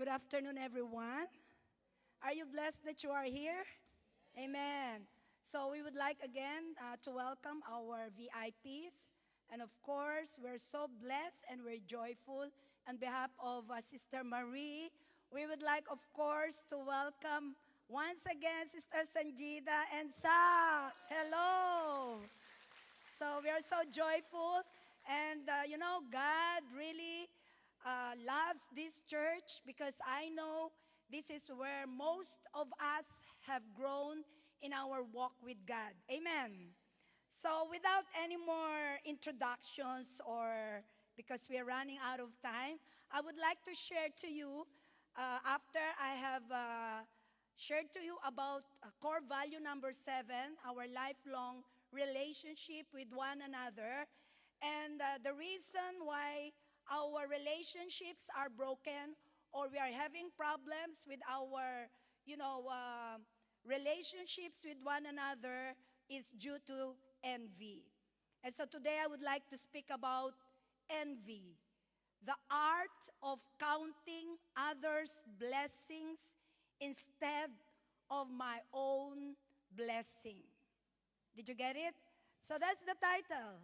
Good afternoon, everyone. Are you blessed that you are here? Amen. So we would like again to welcome our VIPs. And of course, we're so blessed and we're joyful. On behalf of Sister Marie, we would like, of course, to welcome once again Sister Sanjida and Sa. Hello. So we are so joyful. And God really loves this church because I know this is where most of us have grown in our walk with God. Amen. So without any more introductions or because we are running out of time, I would like to share to you after I have shared to you about core value number 7, our lifelong relationship with one another. And the reason why our relationships are broken or we are having problems with our, relationships with one another is due to envy. And so today I would like to speak about envy, the art of counting others' blessings instead of my own blessing. Did you get it? So that's the title.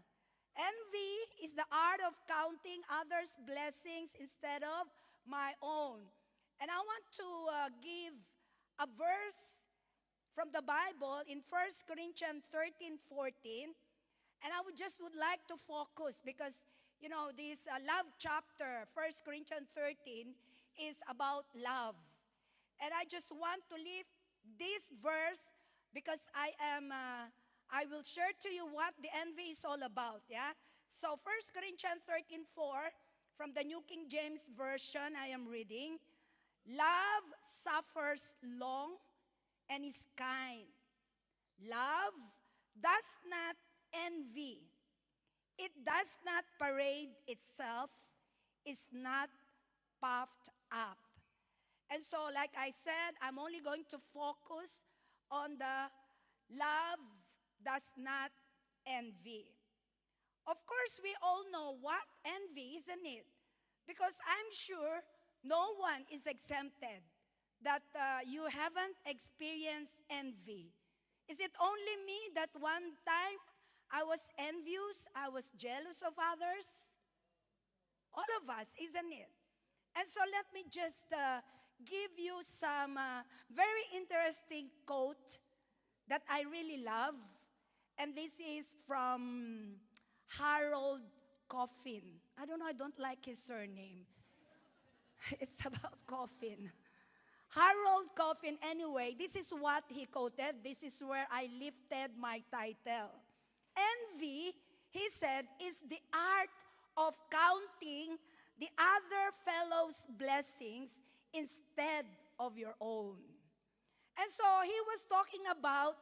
Envy is the art of counting others' blessings instead of my own. And I want to give a verse from the Bible in 1 Corinthians 13:14. And I would like to focus because, this love chapter, 1 Corinthians 13, is about love. And I just want to leave this verse because I will share to you what the envy is all about, yeah? So 1 Corinthians 13:4, from the New King James Version, I am reading, love suffers long and is kind. Love does not envy. It does not parade itself, is not puffed up. And so, like I said, I'm only going to focus on the love does not envy. Of course, we all know what envy, isn't it? Because I'm sure no one is exempted that you haven't experienced envy. Is it only me that one time I was envious, I was jealous of others? All of us, isn't it? And so let me just give you some very interesting quote that I really love. And this is from Harold Coffin. I don't know, I don't like his surname. It's about Coffin. Harold Coffin, anyway, this is what he quoted. This is where I lifted my title. Envy, he said, is the art of counting the other fellow's blessings instead of your own. And so he was talking about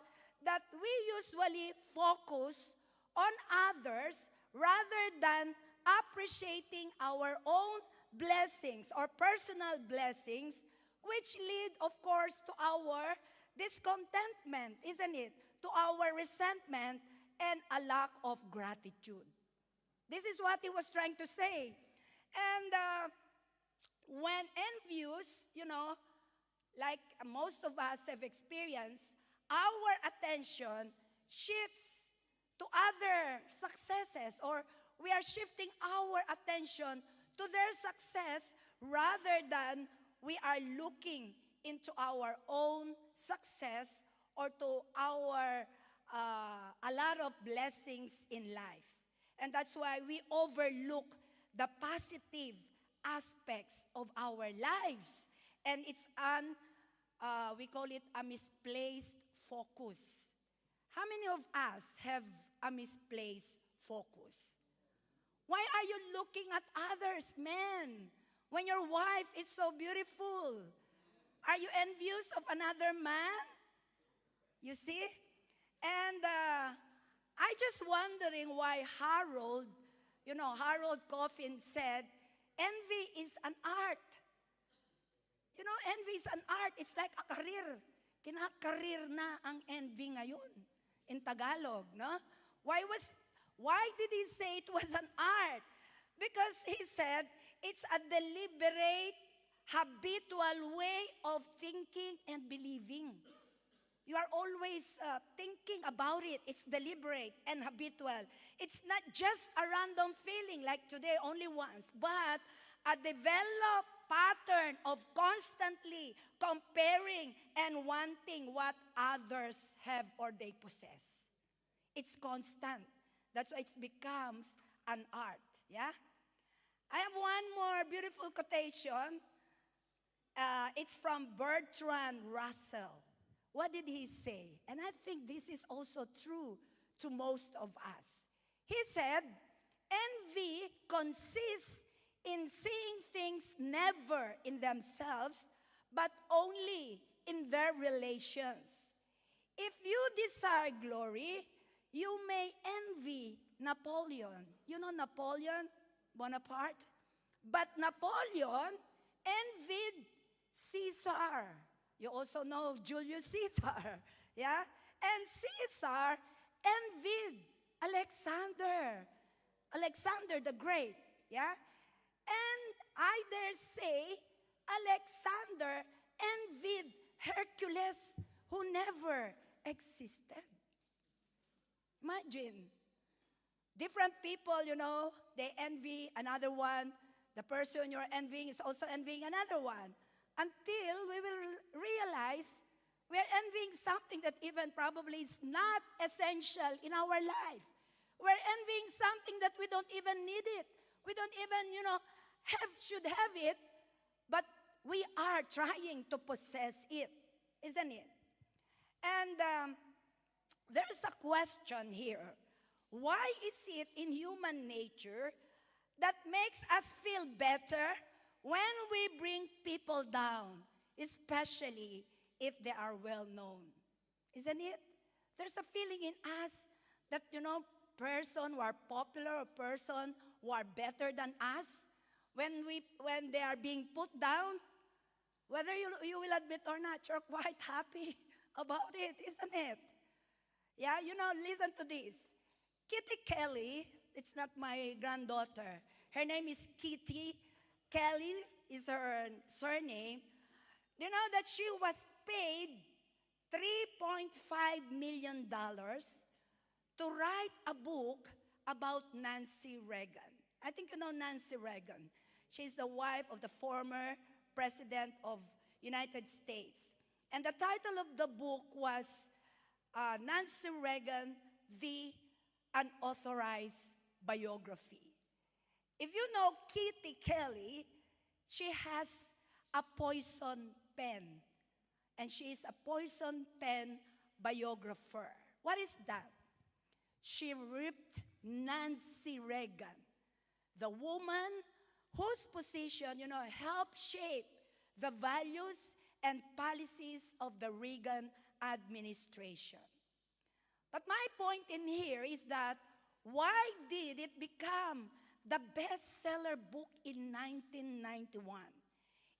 that we usually focus on others rather than appreciating our own blessings or personal blessings, which lead, of course, to our discontentment, isn't it? To our resentment and a lack of gratitude. This is what he was trying to say. And when envious, like most of us have experienced, our attention shifts to other successes, or we are shifting our attention to their success rather than we are looking into our own success or to our a lot of blessings in life. And that's why we overlook the positive aspects of our lives. And it's we call it a misplaced focus. How many of us have a misplaced focus? Why are you looking at others, men, when your wife is so beautiful? Are you envious of another man? You see? And I just wondering why Harold Coffin said, envy is an art. Envy is an art. It's like a career. Kinakareer na ang envy ngayon in Tagalog, no? Why did he say it was an art? Because he said it's a deliberate habitual way of thinking and believing. You are always thinking about it. It's deliberate and habitual. It's not just a random feeling like today only once, but a developed pattern of constantly comparing and wanting what others have or they possess. It's constant. That's why it becomes an art. Yeah? I have one more beautiful quotation. It's from Bertrand Russell. What did he say? And I think this is also true to most of us. He said, envy consists in seeing things never in themselves, but only in their relations. If you desire glory, you may envy Napoleon. You know Napoleon Bonaparte? But Napoleon envied Caesar. You also know Julius Caesar. Yeah? And Caesar envied Alexander the Great. Yeah? And I dare say, Alexander envied Hercules, who never existed. Imagine, different people, they envy another one. The person you're envying is also envying another one. Until we will realize we're envying something that even probably is not essential in our life. We're envying something that we don't even need it. We don't even, should have it, but we are trying to possess it, isn't it? And there's a question here. Why is it in human nature that makes us feel better when we bring people down, especially if they are well known? Isn't it? There's a feeling in us that, person who are popular or person who are better than us, when they are being put down, whether you will admit or not, you're quite happy about it, isn't it? Yeah, listen to this. Kitty Kelly, it's not my granddaughter. Her name is Kitty. Kelly is her surname. You know that she was paid $3.5 million to write a book about Nancy Reagan. I think you know Nancy Reagan. She's the wife of the former president of United States. And the title of the book was Nancy Reagan, the Unauthorized Biography. If you know Kitty Kelly, she has a poison pen. And she is a poison pen biographer. What is that? She ripped Nancy Reagan, the woman whose position, helped shape the values and policies of the Reagan administration. But my point in here is that why did it become the bestseller book in 1991?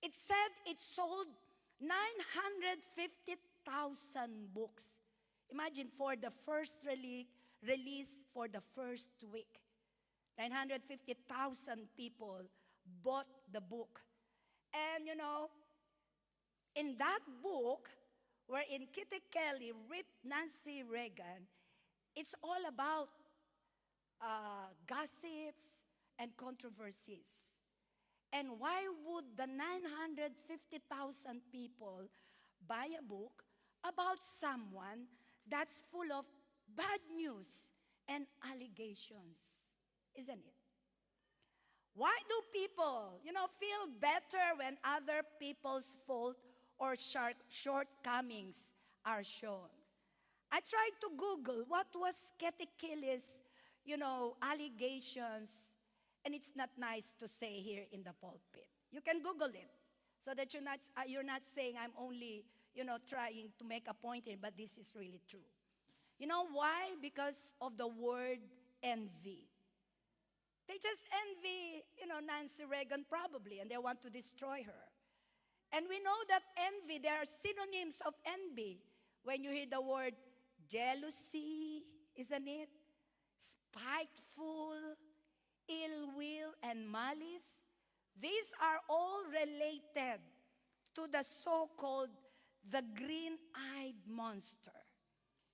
It said it sold 950,000 books. Imagine for the first release for the first week. 950,000 people bought the book. And in that book, wherein Kitty Kelly ripped Nancy Reagan, it's all about gossips and controversies. And why would the 950,000 people buy a book about someone that's full of bad news and allegations? Isn't it? Why do people, feel better when other people's fault or shortcomings are shown? I tried to Google what was Kitty Kelly's, allegations, and it's not nice to say here in the pulpit. You can Google it so that you're not saying I'm only, trying to make a point here, but this is really true. You know why? Because of the word envy. They just envy, Nancy Reagan probably, and they want to destroy her. And we know that envy, there are synonyms of envy. When you hear the word jealousy, isn't it? Spiteful, ill will, and malice. These are all related to the so-called the green-eyed monster.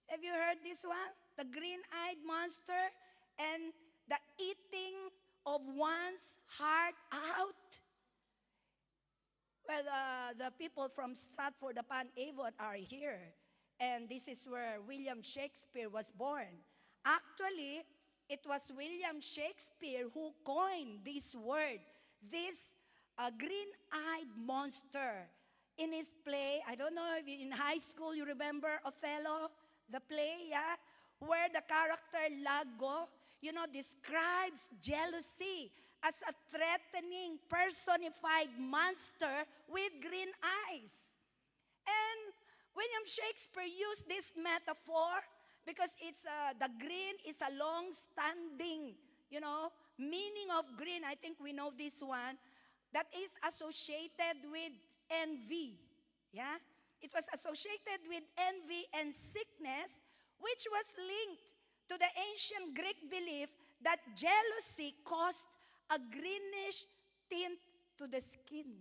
Have you heard this one? The green-eyed monster and the eating of one's heart out. Well, the people from Stratford-upon-Avon are here. And this is where William Shakespeare was born. Actually, it was William Shakespeare who coined this word, this green-eyed monster. In his play, I don't know if in high school you remember Othello, the play, yeah? Where the character Iago, describes jealousy as a threatening, personified monster with green eyes. And William Shakespeare used this metaphor because the green is a long-standing, meaning of green. I think we know this one, that is associated with envy. Yeah? It was associated with envy and sickness, which was linked to the ancient Greek belief that jealousy caused a greenish tint to the skin.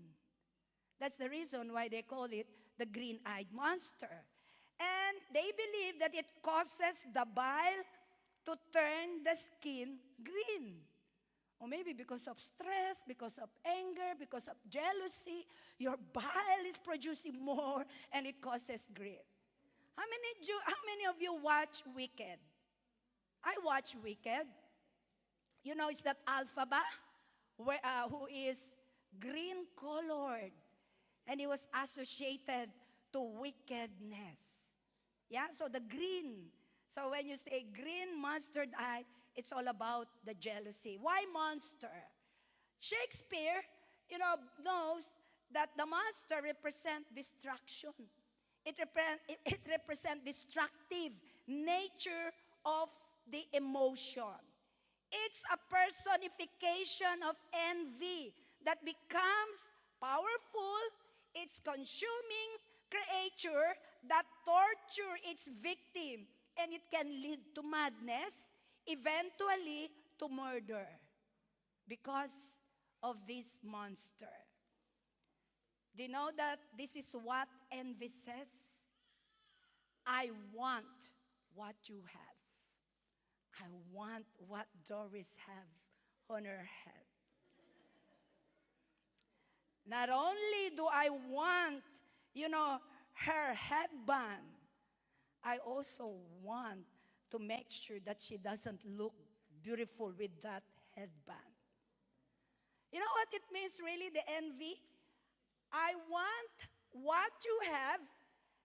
That's the reason why they call it the green-eyed monster. And they believe that it causes the bile to turn the skin green. Or maybe because of stress, because of anger, because of jealousy, your bile is producing more and it causes green. How many of you watch Wicked? I watch Wicked. It's that Alphaba who is green colored. And he was associated to wickedness. Yeah, so the green. So when you say green mustard eye, it's all about the jealousy. Why monster? Shakespeare, knows that the monster represents destruction. It represents destructive nature of the emotion. It's a personification of envy that becomes powerful. It's consuming creature that torture its victim, and it can lead to madness, eventually to murder because of this monster. Do you know that this is what envy says? I want what you have. I want what Doris have on her head. Not only do I want, her headband, I also want to make sure that she doesn't look beautiful with that headband. You know what it means really, the envy? I want what you have,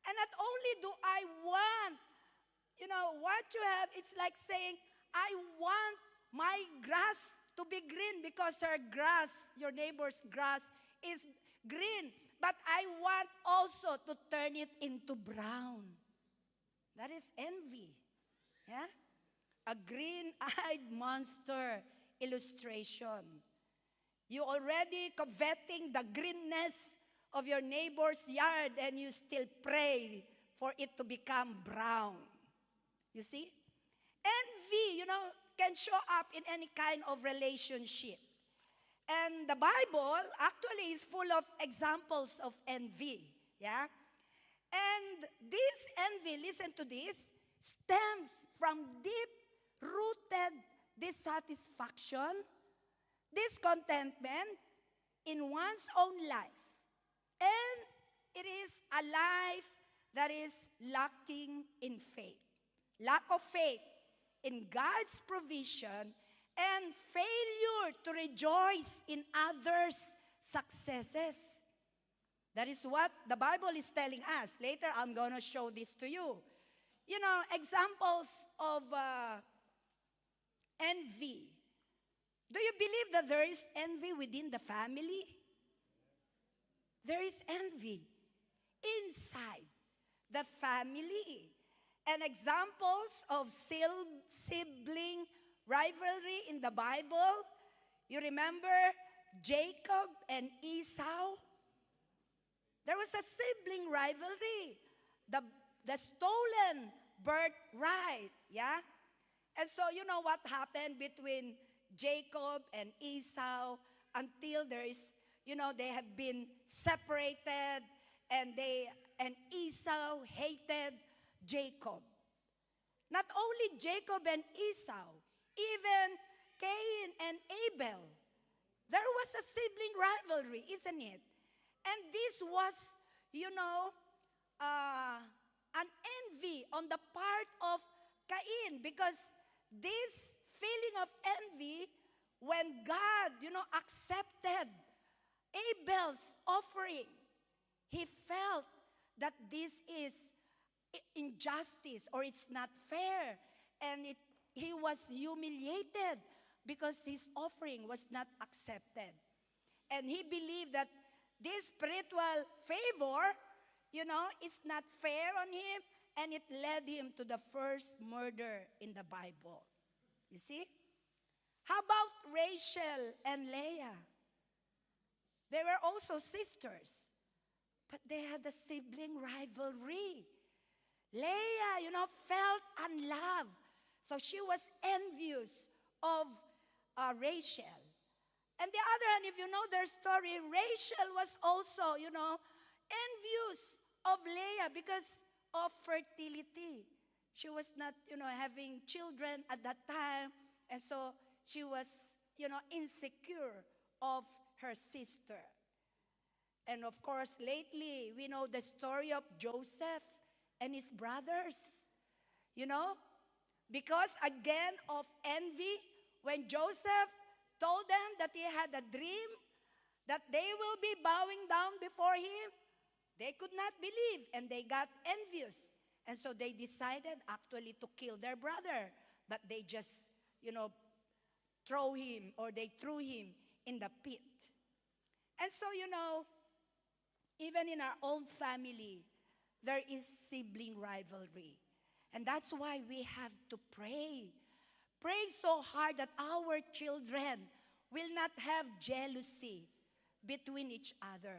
and not only do I want, what you have, it's like saying, I want my grass to be green because her grass, your neighbor's grass, is green. But I want also to turn it into brown. That is envy. Yeah? A green-eyed monster illustration. You already coveting the greenness of your neighbor's yard and you still pray for it to become brown. You see? Envy, can show up in any kind of relationship. And the Bible actually is full of examples of envy. Yeah? And this envy, listen to this, stems from deep-rooted dissatisfaction, discontentment in one's own life. And it is a life that is lacking in faith. Lack of faith in God's provision and failure to rejoice in others' successes. That is what the Bible is telling us. Later, I'm going to show this to you. Examples of envy. Do you believe that there is envy within the family? There is envy inside the family. And examples of sibling rivalry in the Bible. You remember Jacob and Esau? There was a sibling rivalry. The stolen birthright, yeah? And so you know what happened between Jacob and Esau until there is, they have been separated, and Esau hated Jacob. Not only Jacob and Esau, even Cain and Abel. There was a sibling rivalry, isn't it? And this was, an envy on the part of Cain, because this feeling of envy, when God, accepted Abel's offering, he felt that this is injustice, or it's not fair, and he was humiliated because his offering was not accepted. And he believed that this spiritual favor, is not fair on him, and it led him to the first murder in the Bible. You see? How about Rachel and Leah? They were also sisters, but they had a sibling rivalry. Leah, felt unloved. So she was envious of Rachel. And the other hand, if you know their story, Rachel was also, envious of Leah because of fertility. She was not, having children at that time. And so she was, insecure of her sister. And of course, lately, we know the story of Joseph and his brothers. Because again of envy, when Joseph told them that he had a dream, that they will be bowing down before him, they could not believe, and they got envious. And so they decided actually to kill their brother, but they just, threw him in the pit. And so, even in our own family, there is sibling rivalry. And that's why we have to pray. Pray so hard that our children will not have jealousy between each other.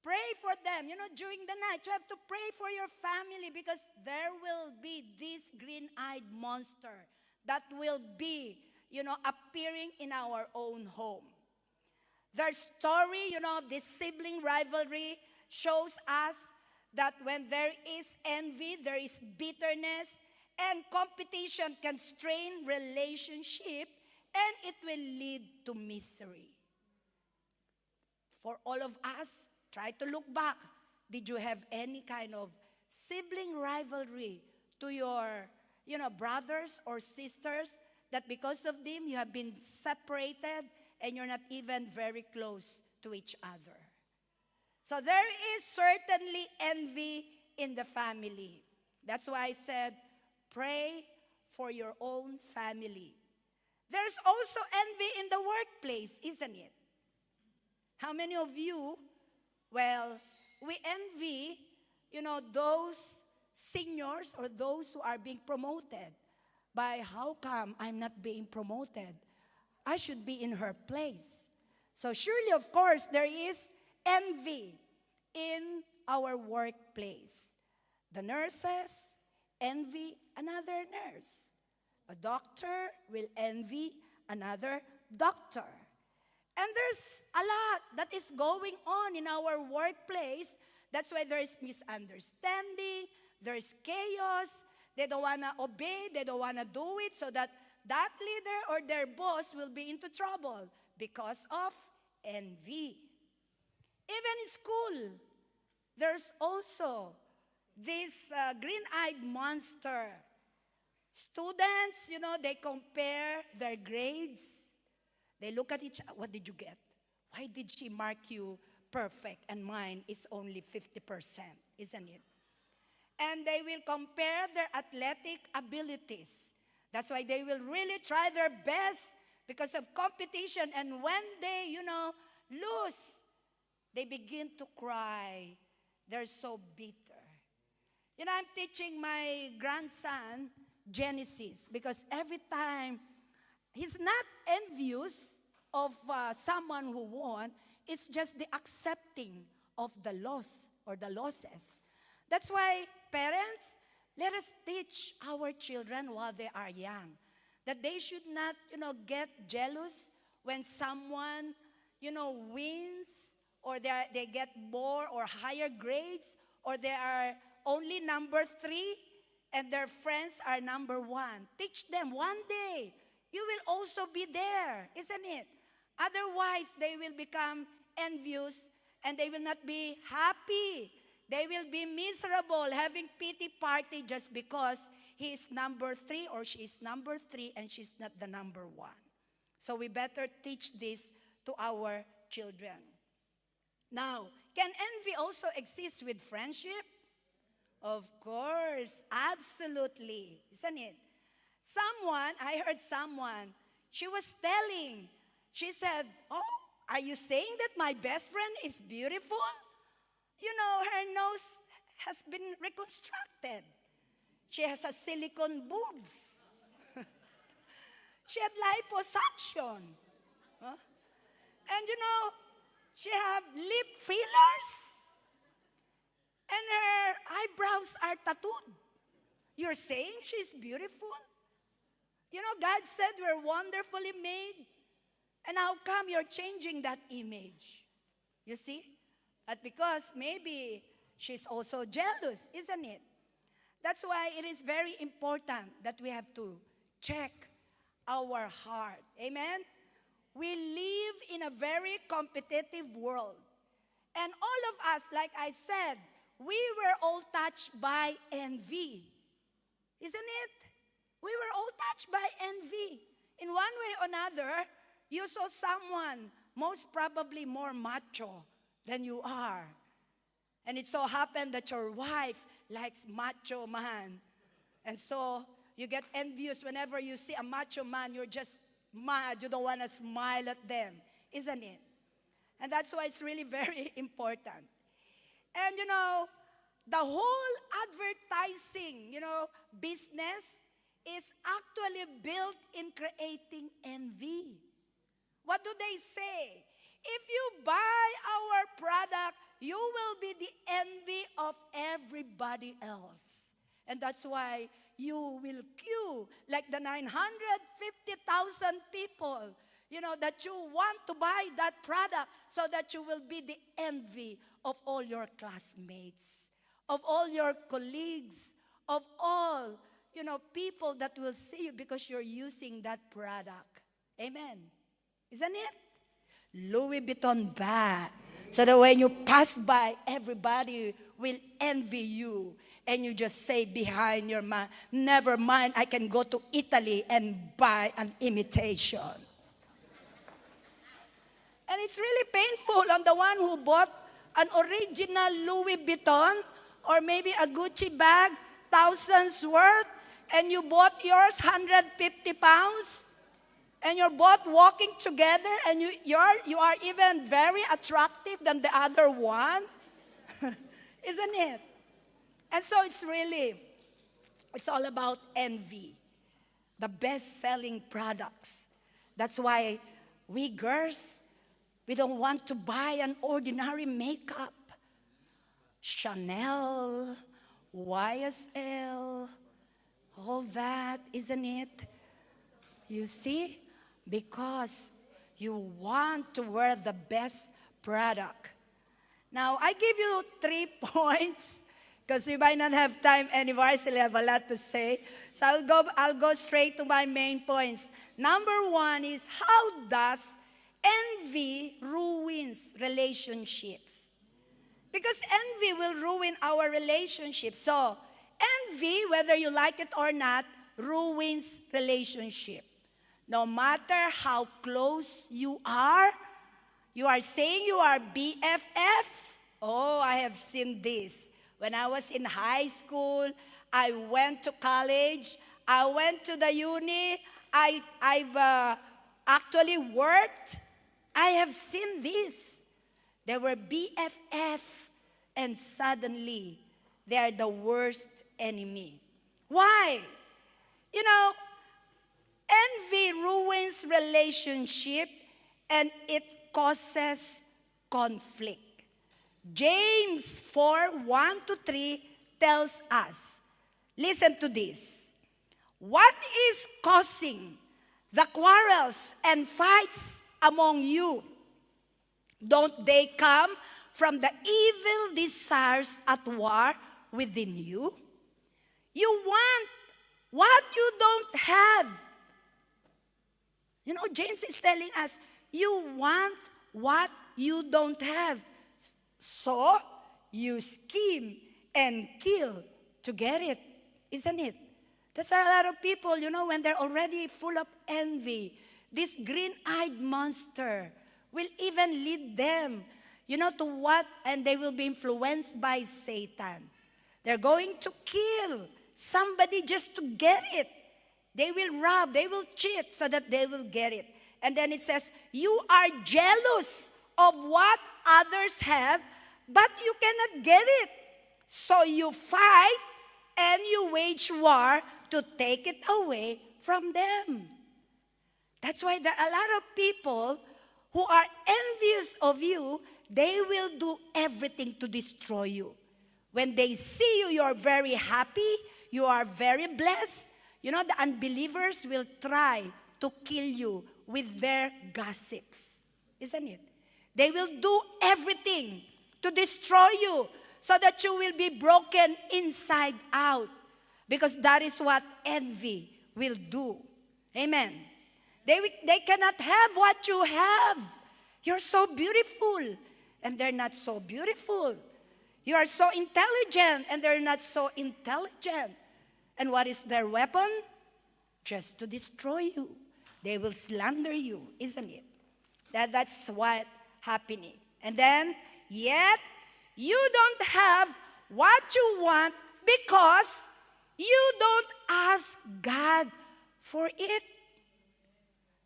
Pray for them. During the night, you have to pray for your family, because there will be this green-eyed monster that will be, appearing in our own home. Their story, this sibling rivalry shows us that when there is envy, there is bitterness, and competition can strain relationship, and it will lead to misery. For all of us, try to look back. Did you have any kind of sibling rivalry to your, brothers or sisters, that because of them you have been separated and you're not even very close to each other? So there is certainly envy in the family. That's why I said, pray for your own family. There's also envy in the workplace, isn't it? How many of you, we envy, those seniors or those who are being promoted. By how come I'm not being promoted? I should be in her place. So surely, of course, there is envy in our workplace. The nurses envy another nurse. A doctor will envy another doctor. And there's a lot that is going on in our workplace. That's why there is misunderstanding, there's chaos. They don't want to obey, they don't want to do it, so that leader or their boss will be into trouble because of envy. Even in school, there's also this green-eyed monster. Students, they compare their grades. They look at each other. What did you get? Why did she mark you perfect and mine is only 50%, isn't it? And they will compare their athletic abilities. That's why they will really try their best because of competition. And when they, lose, they begin to cry. They're so bitter. I'm teaching my grandson Genesis, because every time he's not envious of someone who won. It's just the accepting of the loss or the losses. That's why, parents, let us teach our children while they are young that they should not, get jealous when someone, wins, or they get more or higher grades, or they are only number 3 and their friends are number 1. Teach them one day you will also be there, isn't it? Otherwise, they will become envious and they will not be happy. They will be miserable, having pity party just because he is number 3 or she is number 3 and she's not the number 1. So we better teach this to our children. Now, can envy also exist with friendship? Of course, absolutely, isn't it? I heard someone, she was telling, she said, "Oh, are you saying that my best friend is beautiful? Her nose has been reconstructed. She has a silicone boobs. She had liposuction. Huh? And she have lip fillers. And her eyebrows are tattooed. You're saying she's beautiful? God said we're wonderfully made. And how come you're changing that image? You see? But because maybe she's also jealous, isn't it? That's why it is very important that we have to check our heart. Amen? We live in a very competitive world. And all of us, like I said, we were all touched by envy. Isn't it? We were all touched by envy. In one way or another, you saw someone most probably more macho than you are. And it so happened that your wife likes macho man. And so you get envious whenever you see a macho man. You're just mad. You don't want to smile at them. Isn't it? And that's why it's really very important. And the whole advertising, business is actually built in creating envy. What do they say? If you buy our product, you will be the envy of everybody else. And that's why you will queue like the 950,000 people, that you want to buy that product so that you will be the envy of all your classmates, of all your colleagues, of all, people that will see you because you're using that product. Amen. Isn't it? Louis Vuitton bag. So that when you pass by, everybody will envy you. And you just say behind your mind, never mind, I can go to Italy and buy an imitation. And it's really painful on the one who bought an original Louis Vuitton or maybe a Gucci bag, thousands worth, and you bought yours 150 pounds. And you're both walking together and you are even very attractive than the other one. Isn't it? And so it's all about envy. The best-selling products. That's why we girls, we don't want to buy an ordinary makeup. Chanel, YSL, all that, isn't it? You see? Because you want to wear the best product. Now, I give you 3 points because we might not have time anymore. I still have a lot to say. So I'll go straight to my main points. Number 1 is, how does envy ruins relationships? Because envy will ruin our relationships. So, envy, whether you like it or not, ruins relationship. No matter how close you are saying you are BFF. Oh, I have seen this. When I was in high school, I went to college, I went to the uni, I've actually worked. I have seen this. They were BFF, and suddenly they are the worst enemy. Why? Envy ruins relationship and it causes conflict. James 4:1-3 tells us, listen to this. What is causing the quarrels and fights among you? Don't they come from the evil desires at war within you? You want what you don't have. You know, James is telling us, you want what you don't have. So, you scheme and kill to get it, isn't it? That's why a lot of people, you know, when they're already full of envy, this green-eyed monster will even lead them, you know, to what, and they will be influenced by Satan. They're going to kill somebody just to get it. They will rob, they will cheat so that they will get it. And then it says, you are jealous of what others have, but you cannot get it. So you fight and you wage war to take it away from them. That's why there are a lot of people who are envious of you. They will do everything to destroy you. When they see you, you're very happy, you are very blessed. You know, the unbelievers will try to kill you with their gossips. Isn't it? They will do everything to destroy you so that you will be broken inside out. Because that is what envy will do. Amen. They cannot have what you have. You're so beautiful, and they're not so beautiful. You are so intelligent, and they're not so intelligent. And what is their weapon? Just to destroy you. They will slander you, isn't it? That's what happening. And then, yet, you don't have what you want because you don't ask God for it.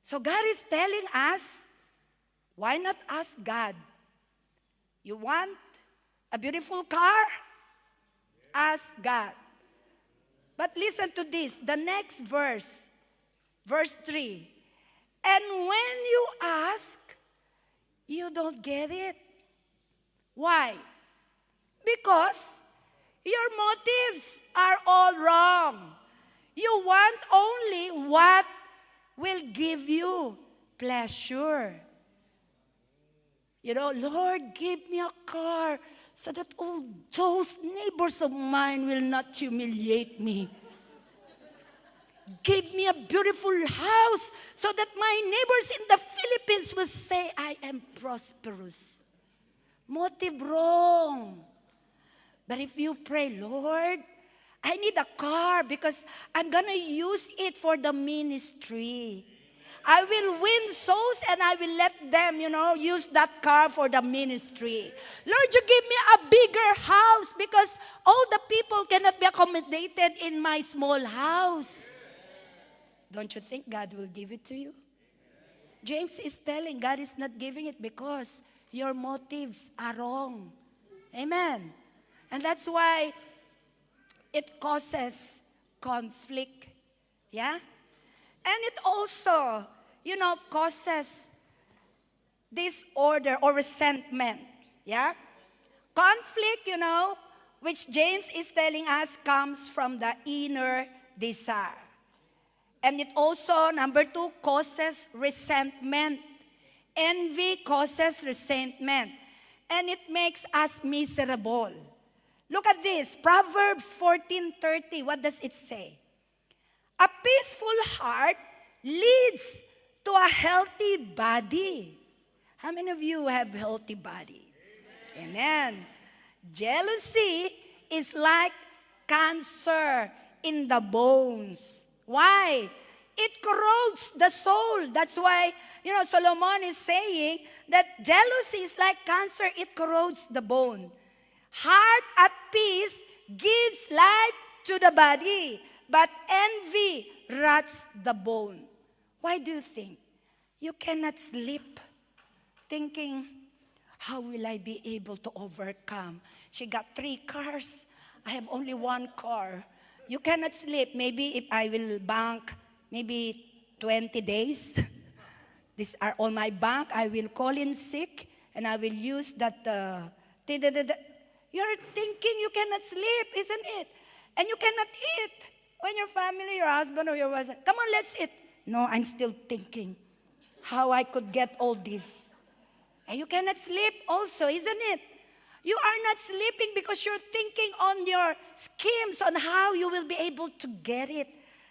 So God is telling us, why not ask God? You want a beautiful car? Ask God. But listen to this, the next verse, verse 3. And when you ask, you don't get it. Why? Because your motives are all wrong. You want only what will give you pleasure. You know, Lord, give me a car so that all those neighbors of mine will not humiliate me. Give me a beautiful house so that my neighbors in the Philippines will say, I am prosperous. Motive wrong. But if you pray, Lord, I need a car because I'm going to use it for the ministry. I will win souls and I will let them, you know, use that car for the ministry. Lord, you give me a bigger house because all the people cannot be accommodated in my small house. Don't you think God will give it to you? James is telling God is not giving it because your motives are wrong. Amen. And that's why it causes conflict. Yeah? And it also, you know, causes disorder or resentment. Yeah? Conflict, you know, which James is telling us comes from the inner desire. And it also, number 2, causes resentment. Envy causes resentment. And it makes us miserable. Look at this, Proverbs 14:30. What does it say? A peaceful heart leads to a healthy body. How many of you have healthy body? Amen. Jealousy is like cancer in the bones. Why? It corrodes the soul. That's why, you know, Solomon is saying that jealousy is like cancer. It corrodes the bone. Heart at peace gives life to the body, but envy rots the bone. Why do you think? You cannot sleep thinking, how will I be able to overcome? She got 3 cars. I have only 1 car. You cannot sleep. Maybe if I will bank maybe 20 days, these are all my bank, I will call in sick and I will use that. You're thinking you cannot sleep, isn't it? And you cannot eat. When your family, your husband or your wife says, come on, let's eat. No, I'm still thinking how I could get all this. And you cannot sleep also, isn't it? You are not sleeping because you're thinking on your schemes on how you will be able to get it.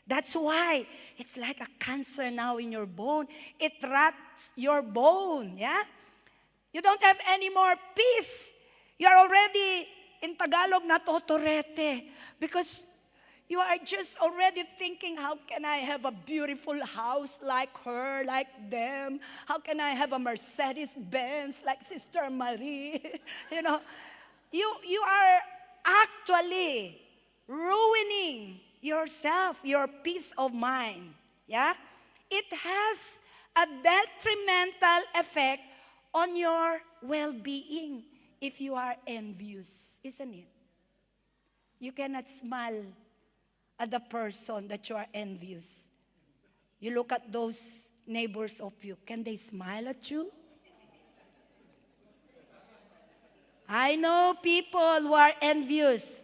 That's why it's like a cancer now in your bone. It rots your bone, yeah? You don't have any more peace. You're already, in Tagalog, natotorete. Because you are just already thinking, how can I have a beautiful house like her, like them? How can I have a Mercedes-Benz like Sister Marie? You know, you are actually ruining yourself, your peace of mind. Yeah? It has a detrimental effect on your well-being if you are envious, isn't it? You cannot smile at the person that you are envious. You look at those neighbors of you. Can they smile at you? I know people who are envious.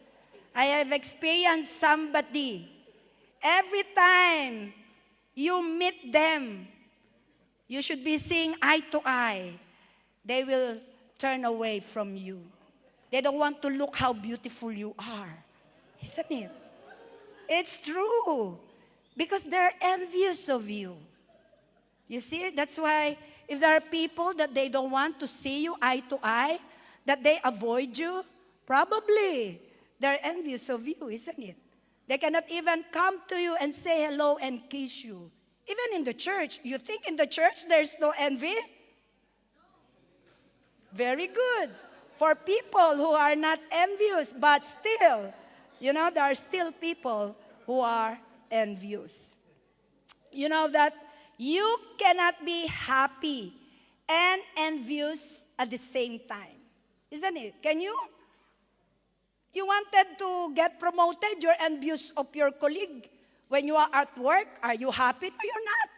I have experienced somebody. Every time you meet them, you should be seeing eye to eye. They will turn away from you. They don't want to look how beautiful you are. Isn't it? It's true. Because they're envious of you. You see, that's why if there are people that they don't want to see you eye to eye, that they avoid you, probably they're envious of you, isn't it? They cannot even come to you and say hello and kiss you. Even in the church. You think in the church there's no envy? Very good. For people who are not envious, but still, you know, there are still people who are envious. You know that you cannot be happy and envious at the same time. Isn't it? Can you? You wanted to get promoted, you're envious of your colleague. When you are at work, are you happy? No, you're not.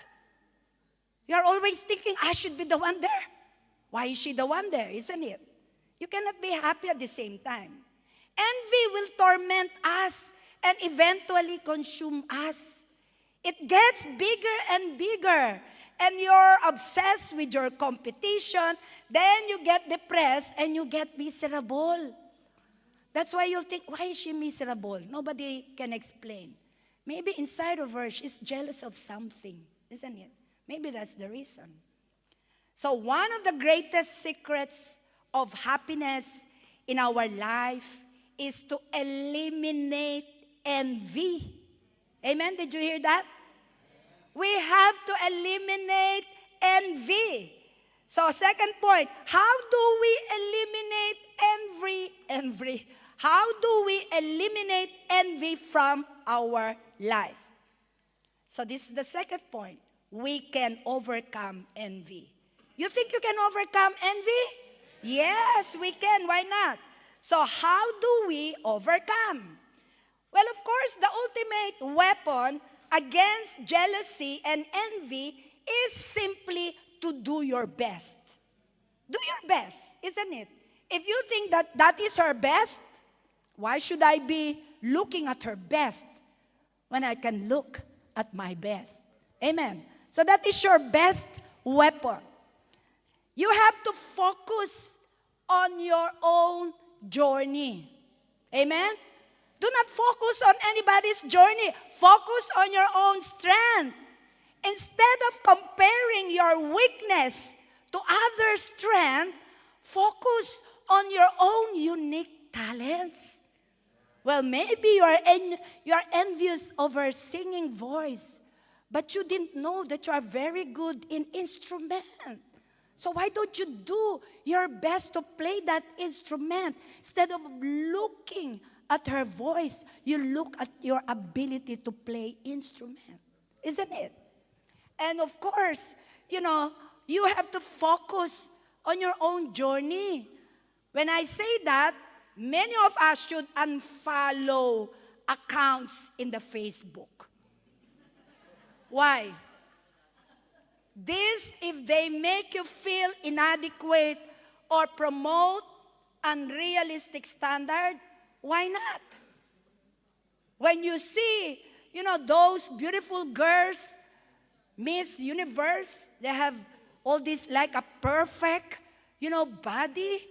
You're always thinking, I should be the one there. Why is she the one there? Isn't it? You cannot be happy at the same time. Envy will torment us and eventually consume us. It gets bigger and bigger. And you're obsessed with your competition. Then you get depressed and you get miserable. That's why you'll think, why is she miserable? Nobody can explain. Maybe inside of her, she's jealous of something, isn't it? Maybe that's the reason. So one of the greatest secrets of happiness in our life is to eliminate envy. Amen? Did you hear that? We have to eliminate envy. So second point, how do we eliminate envy? How do we eliminate envy from our life? So this is the second point. We can overcome envy. You think you can overcome envy? Yes, we can. Why not? So how do we overcome? Well, of course, the ultimate weapon against jealousy and envy is simply to do your best. Do your best, isn't it? If you think that that is her best, why should I be looking at her best when I can look at my best? Amen. So that is your best weapon. You have to focus on your own journey. Amen? Do not focus on anybody's journey. Focus on your own strength. Instead of comparing your weakness to others' strength, focus on your own unique talents. Well, maybe you are envious of her singing voice, but you didn't know that you are very good in instrument. So why don't you do your best to play that instrument? Instead of looking at her voice, you look at your ability to play instrument. Isn't it? And of course, you know, you have to focus on your own journey. When I say that, many of us should unfollow accounts in the Facebook. Why? This, if they make you feel inadequate or promote unrealistic standard, why not? When you see, you know, those beautiful girls, Miss Universe, they have all this like a perfect body,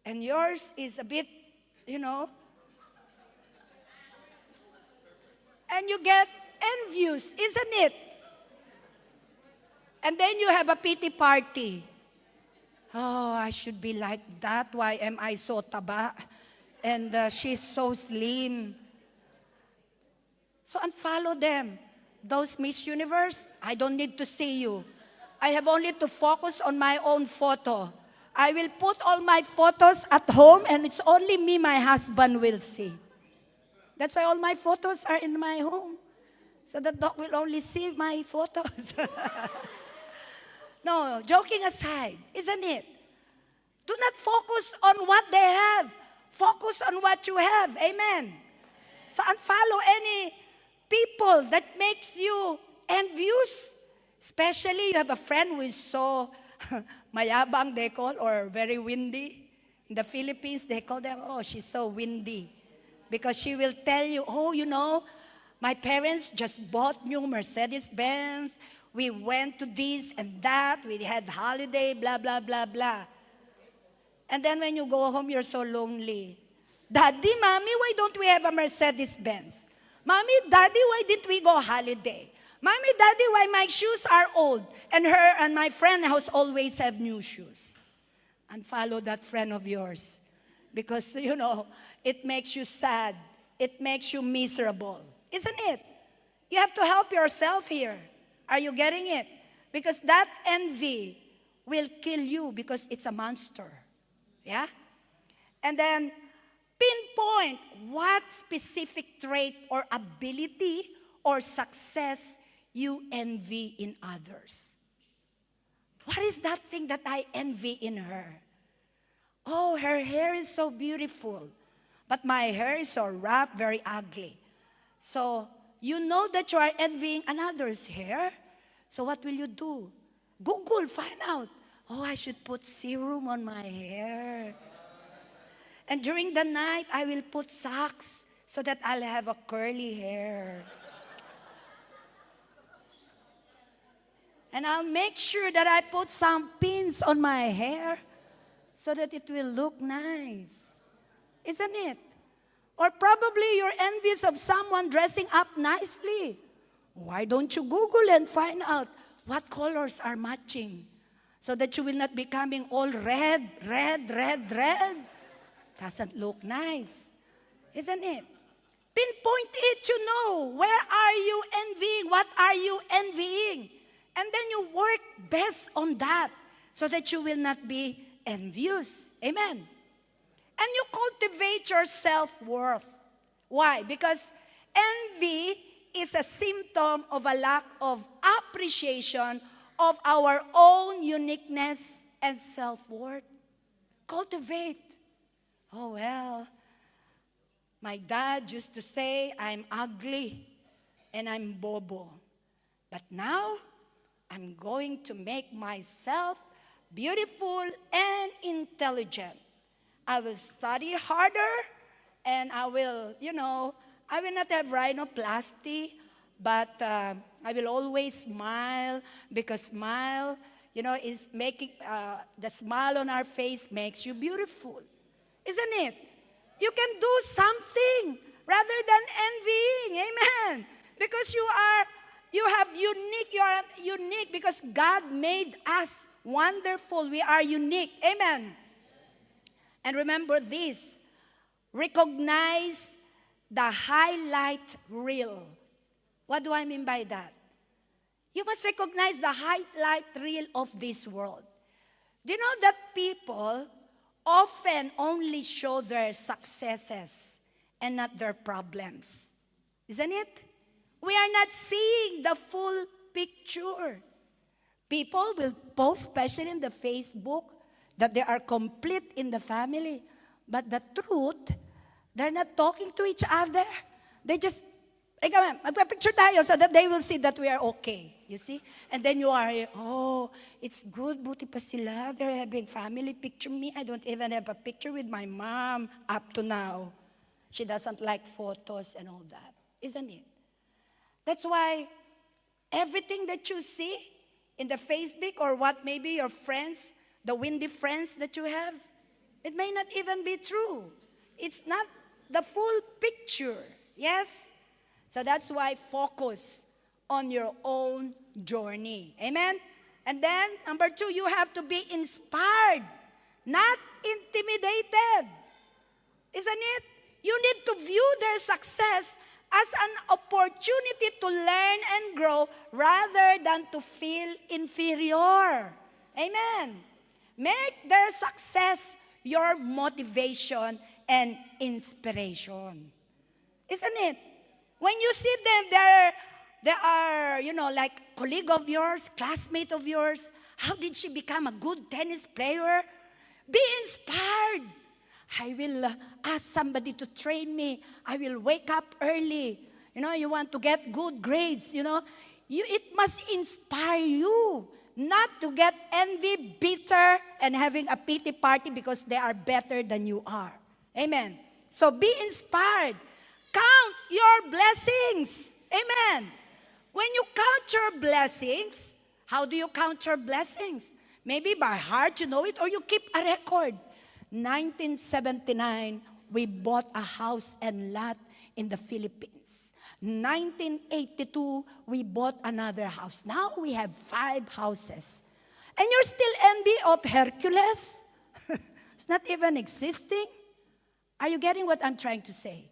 and yours is a bit, and you get envious, isn't it? And then you have a pity party. Oh, I should be like that. Why am I so taba? And she's so slim. So unfollow them. Those Miss Universe, I don't need to see you. I have only to focus on my own photo. I will put all my photos at home, and it's only me my husband will see. That's why all my photos are in my home. So the dog will only see my photos. No, joking aside, isn't it? Do not focus on what they have. Focus on what you have. Amen. So unfollow any people that makes you envious. Especially you have a friend who is so mayabang, they call, or very windy. In the Philippines, they call them, oh, she's so windy. Because she will tell you, oh, my parents just bought new Mercedes-Benz. We went to this and that. We had holiday, blah, blah, blah, blah. And then when you go home, you're so lonely. Daddy, Mommy, why don't we have a Mercedes-Benz? Mommy, Daddy, why didn't we go holiday? Mommy, Daddy, why my shoes are old? And her and my friend house always have new shoes. And follow that friend of yours. Because, it makes you sad. It makes you miserable. Isn't it? You have to help yourself here. Are you getting it? Because that envy will kill you because it's a monster. Yeah? And then, pinpoint what specific trait or ability or success you envy in others. What is that thing that I envy in her? Oh, her hair is so beautiful, but my hair is so rough, very ugly. So, you know that you are envying another's hair. So what will you do? Google, find out. Oh, I should put serum on my hair. And during the night, I will put socks so that I'll have a curly hair. And I'll make sure that I put some pins on my hair so that it will look nice. Isn't it? Or probably you're envious of someone dressing up nicely. Why don't you Google and find out what colors are matching so that you will not be coming all red. Doesn't look nice. Isn't it? Pinpoint it, where are you envying? What are you envying? And then you work best on that so that you will not be envious. Amen. And you cultivate your self-worth. Why? Because envy is a symptom of a lack of appreciation of our own uniqueness and self-worth. Cultivate. Oh, well, my dad used to say I'm ugly and I'm bobo. But now, I'm going to make myself beautiful and intelligent. I will study harder, and I will, I will not have rhinoplasty, but I will always smile, because smile, is making, the smile on our face makes you beautiful. Isn't it? You can do something rather than envying. Amen. Because you are unique because God made us wonderful. We are unique. Amen. And remember this, recognize the highlight reel. What do I mean by that? You must recognize the highlight reel of this world. Do you know that people often only show their successes and not their problems? Isn't it? We are not seeing the full picture. People will post, especially in the Facebook, that they are complete in the family. But the truth, they're not talking to each other. They just, magpa-picture tayo so that they will see that we are okay. You see? And then you are, oh, it's good, buti pa sila. They're having family picture. Me, I don't even have a picture with my mom up to now. She doesn't like photos and all that. Isn't it? That's why everything that you see in the Facebook or what maybe your friends the windy friends that you have, it may not even be true. It's not the full picture. Yes? So that's why focus on your own journey. Amen? And then, number 2, you have to be inspired, not intimidated. Isn't it? You need to view their success as an opportunity to learn and grow rather than to feel inferior. Amen. Make their success your motivation and inspiration. Isn't it? When you see them, they are, like colleague of yours, classmate of yours. How did she become a good tennis player? Be inspired. I will ask somebody to train me. I will wake up early. You want to get good grades, it must inspire you not to get envy, bitter, and having a pity party because they are better than you are. Amen. So be inspired. Count your blessings. Amen. When you count your blessings, how do you count your blessings? Maybe by heart you know it, or you keep a record. 1979, we bought a house and lot in the Philippines. 1982, we bought another house. Now we have 5 houses. And you're still envy of Hercules? It's not even existing. Are you getting what I'm trying to say?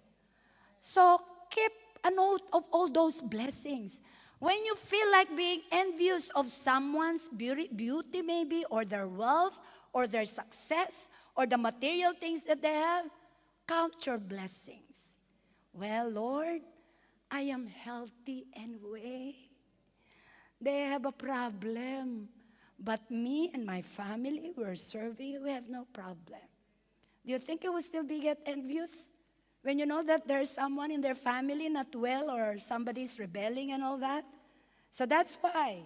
So keep a note of all those blessings. When you feel like being envious of someone's beauty maybe, or their wealth, or their success, or the material things that they have, count your blessings. Well, Lord, I am healthy anyway. They have a problem. But me and my family, we're serving, we have no problem. Do you think you will still get envious when you know that there's someone in their family not well, or somebody's rebelling and all that? So that's why,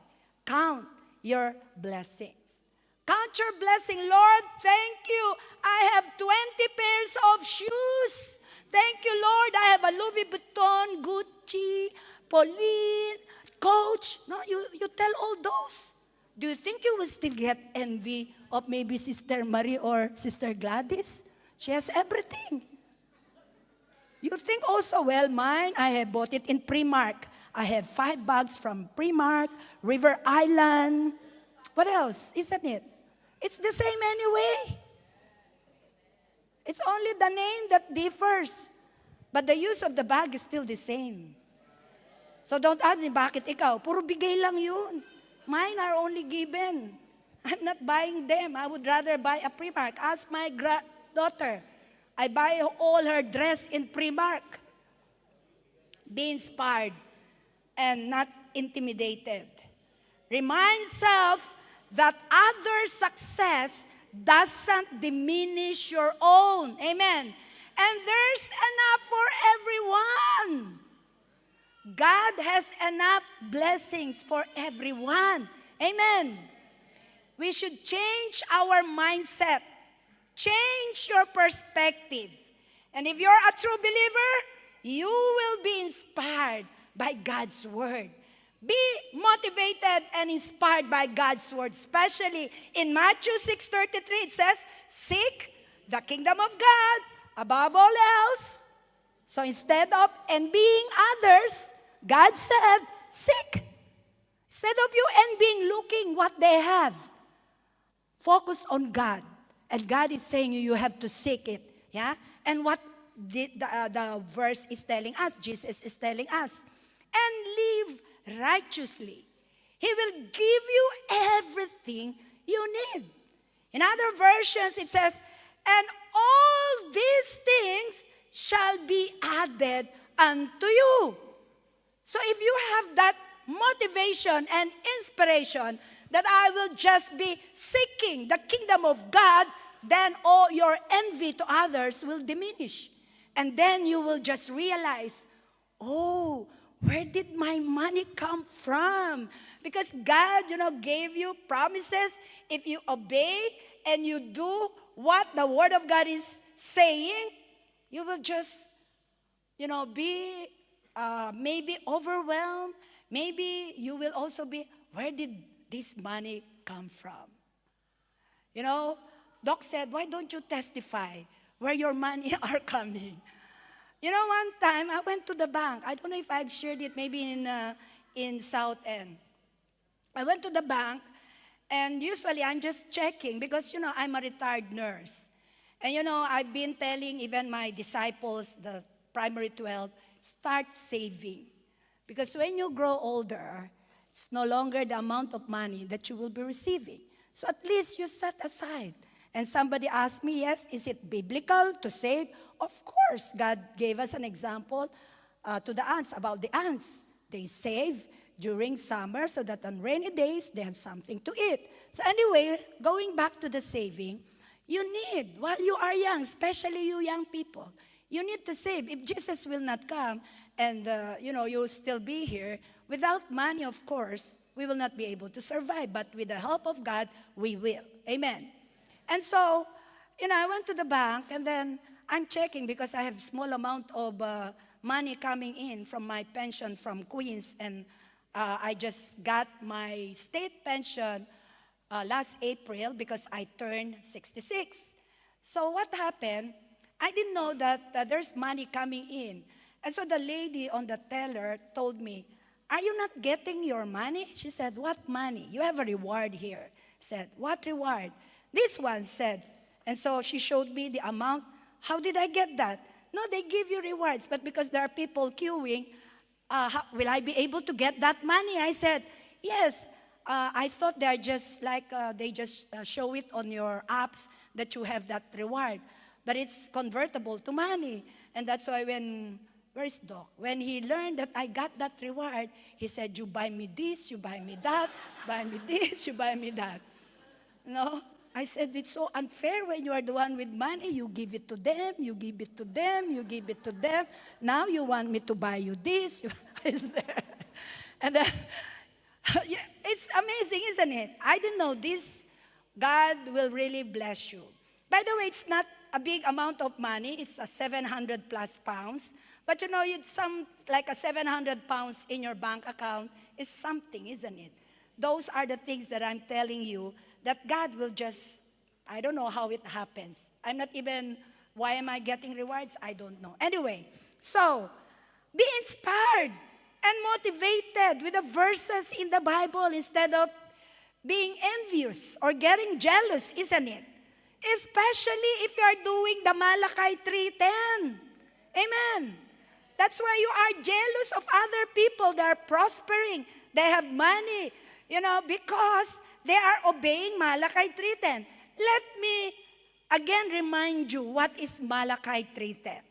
count your blessings. Count your blessing. Lord, thank you. I have 20 pairs of shoes. Thank you, Lord. I have a Louis Vuitton, Gucci, Pauline, Coach. No, you tell all those. Do you think you will still get envy of maybe Sister Marie or Sister Gladys? She has everything. You think also, well, mine, I have bought it in Primark. I have 5 bags from Primark, River Island. What else? Isn't it? It's the same anyway. It's only the name that differs. But the use of the bag is still the same. So don't ask me, bakit ikaw? Puro bigay lang yun. Mine are only given. I'm not buying them. I would rather buy a Primark. Ask my daughter. I buy all her dress in Primark. Be inspired and not intimidated. Remind yourself that other success doesn't diminish your own. Amen. And there's enough for everyone. God has enough blessings for everyone. Amen. We should change our mindset. Change your perspective. And if you're a true believer, you will be inspired by God's word. Be motivated and inspired by God's word, especially in Matthew 6:33. It says, seek the kingdom of God above all else. So instead of envying others, God said, seek. Instead of you envying, looking what they have, focus on God. And God is saying you have to seek it. Yeah? And what the verse is telling us, Jesus is telling us, and live righteously. He will give you everything you need. In other versions, it says, and all these things shall be added unto you. So if you have that motivation and inspiration that I will just be seeking the kingdom of God, then all your envy to others will diminish. And then you will just realize, oh, where did my money come from? Because God, gave you promises. If you obey and you do what the Word of God is saying, you will just, be maybe overwhelmed. Maybe you will also be, where did this money come from? You know, Doc said, why don't you testify where your money are coming? You know, one time I went to the bank. I don't know if I've shared it, maybe in South End. I went to the bank, and usually I'm just checking because, I'm a retired nurse. And, I've been telling even my disciples, the primary 12, start saving. Because when you grow older, it's no longer the amount of money that you will be receiving. So at least you set aside. And somebody asked me, yes, is it biblical to save? Of course, God gave us an example to the ants, about the ants. They save during summer so that on rainy days, they have something to eat. So anyway, going back to the saving, you need, while you are young, especially you young people, you need to save. If Jesus will not come and, you'll still be here, without money, of course, we will not be able to survive. But with the help of God, we will. Amen. And so, I went to the bank, and then I'm checking because I have small amount of money coming in from my pension from Queens, and I just got my state pension last April because I turned 66. So what happened, I didn't know that there's money coming in. And so the lady on the teller told me, are you not getting your money? She said, what money? You have a reward here. I said, what reward? This one said, and so she showed me the amount. How did I get that? No, they give you rewards, but because there are people queuing, will I be able to get that money? I said, yes. I thought they're just like, they just show it on your apps that you have that reward. But it's convertible to money. And that's why where's Doc? When he learned that I got that reward, he said, you buy me this, you buy me that, buy me this, you buy me that. No? I said, it's so unfair when you are the one with money. You give it to them, you give it to them, you give it to them. Now you want me to buy you this. And then, yeah, it's amazing, isn't it? I didn't know this. God will really bless you. By the way, it's not a big amount of money. It's a 700 plus pounds. But it's like a 700 pounds in your bank account is something, isn't it? Those are the things that I'm telling you that God will just, I don't know how it happens. I'm not even, why am I getting rewards? I don't know. Anyway, so be inspired and motivated with the verses in the Bible instead of being envious or getting jealous, isn't it? Especially if you are doing the Malachi 3:10. Amen. That's why you are jealous of other people that are prospering. They have money, because they are obeying Malachi 3:10. Let me again remind you what is Malachi 3:10.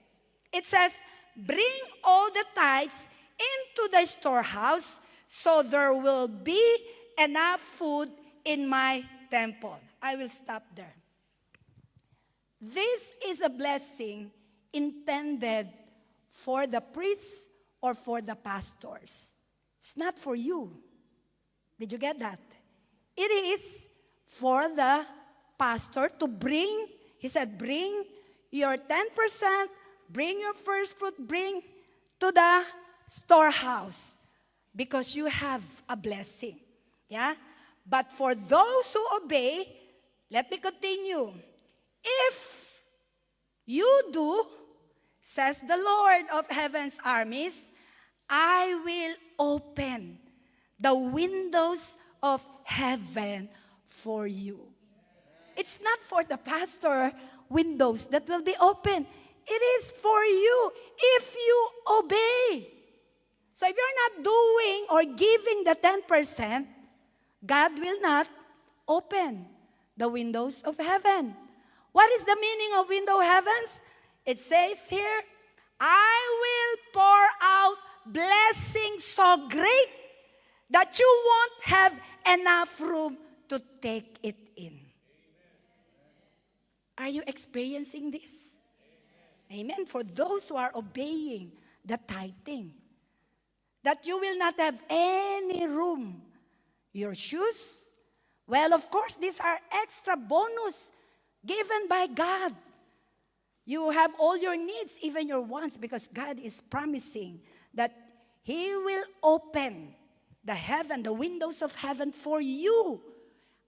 It says, bring all the tithes into the storehouse so there will be enough food in my temple. I will stop there. This is a blessing intended for the priests or for the pastors. It's not for you. Did you get that? It is for the pastor to bring, he said, bring your 10%, bring your first fruit, bring to the storehouse because you have a blessing. Yeah? But for those who obey, let me continue. If you do, says the Lord of heaven's armies, I will open the windows of heaven for you. It's not for the pastor windows that will be open. It is for you if you obey. So if you're not doing or giving the 10%, God will not open the windows of heaven. What is the meaning of window heavens? It says here, I will pour out blessings so great that you won't have enough room to take it in. Are you experiencing this? Amen. For those who are obeying the tithing, that you will not have any room. Your shoes, well, of course, these are extra bonus given by God. You have all your needs, even your wants, because God is promising that He will open the windows of heaven for you.